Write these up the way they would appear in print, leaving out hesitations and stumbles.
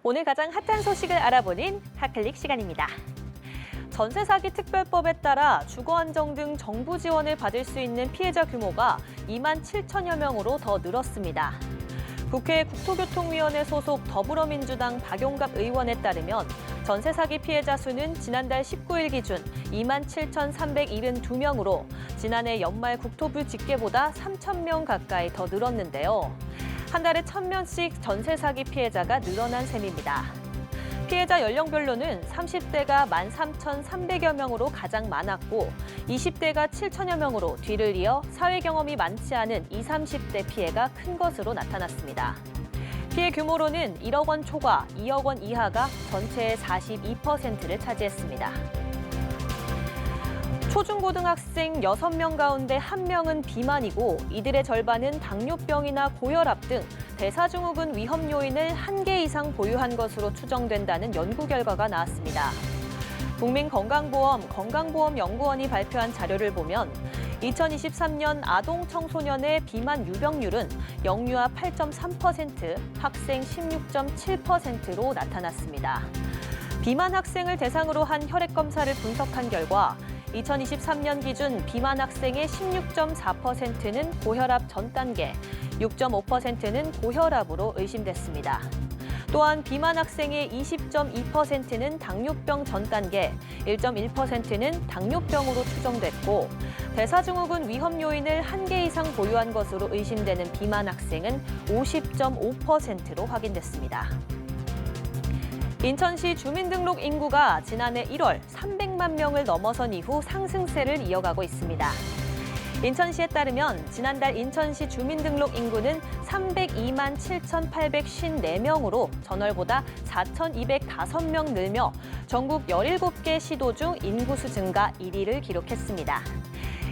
오늘 가장 핫한 소식을 알아보는 핫클릭 시간입니다. 전세 사기 특별법에 따라 주거 안정 등 정부 지원을 받을 수 있는 피해자 규모가 2만 7천여 명으로 더 늘었습니다. 국회 국토교통위원회 소속 더불어민주당 박용갑 의원에 따르면 전세 사기 피해자 수는 지난달 19일 기준 2만 7,372명으로 지난해 연말 국토부 집계보다 3천 명 가까이 더 늘었는데요. 한 달에 1,000명씩 전세 사기 피해자가 늘어난 셈입니다. 피해자 연령별로는 30대가 13,300여 명으로 가장 많았고 20대가 7천여 명으로 뒤를 이어 사회 경험이 많지 않은 20, 30대 피해가 큰 것으로 나타났습니다. 피해 규모로는 1억 원 초과, 2억 원 이하가 전체의 42%를 차지했습니다. 초중고등학생 6명 가운데 1명은 비만이고 이들의 절반은 당뇨병이나 고혈압 등 대사증후군 위험 요인을 1개 이상 보유한 것으로 추정된다는 연구 결과가 나왔습니다. 국민건강보험연구원이 발표한 자료를 보면 2023년 아동 청소년의 비만 유병률은 영유아 8.3%, 학생 16.7%로 나타났습니다. 비만 학생을 대상으로 한 혈액 검사를 분석한 결과 2023년 기준 비만 학생의 16.4%는 고혈압 전 단계, 6.5%는 고혈압으로 의심됐습니다. 또한 비만 학생의 20.2%는 당뇨병 전 단계, 1.1%는 당뇨병으로 추정됐고 대사증후군 위험 요인을 1개 이상 보유한 것으로 의심되는 비만 학생은 50.5%로 확인됐습니다. 인천시 주민등록 인구가 지난해 1월 300만 명을 넘어선 이후 상승세를 이어가고 있습니다. 인천시에 따르면 지난달 인천시 주민등록 인구는 302만 7,854명으로 전월보다 4,205명 늘며 전국 17개 시도 중 인구수 증가 1위를 기록했습니다.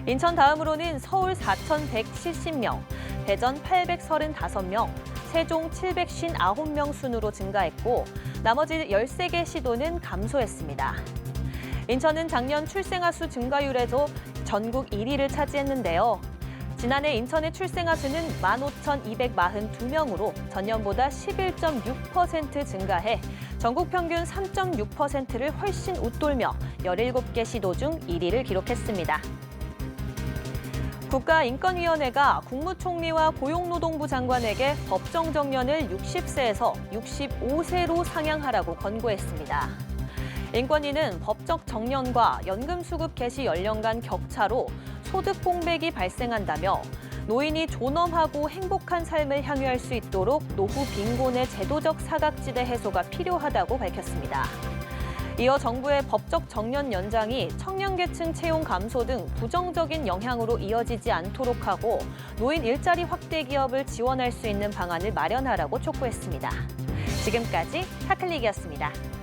인천 다음으로는 서울 4,170명, 대전 835명, 세종 759명 순으로 증가했고 나머지 13개 시도는 감소했습니다. 인천은 작년 출생아 수 증가율에도 전국 1위를 차지했는데요. 지난해 인천의 출생아 수는 15,242명으로 전년보다 11.6% 증가해 전국 평균 3.6%를 훨씬 웃돌며 17개 시도 중 1위를 기록했습니다. 국가인권위원회가 국무총리와 고용노동부 장관에게 법정 정년을 60세에서 65세로 상향하라고 권고했습니다. 인권위는 법정 정년과 연금 수급 개시 연령 간 격차로 소득 공백이 발생한다며 노인이 존엄하고 행복한 삶을 향유할 수 있도록 노후 빈곤의 제도적 사각지대 해소가 필요하다고 밝혔습니다. 이어 정부의 법적 정년 연장이 청년계층 채용 감소 등 부정적인 영향으로 이어지지 않도록 하고 노인 일자리 확대 기업을 지원할 수 있는 방안을 마련하라고 촉구했습니다. 지금까지 핫클릭이었습니다.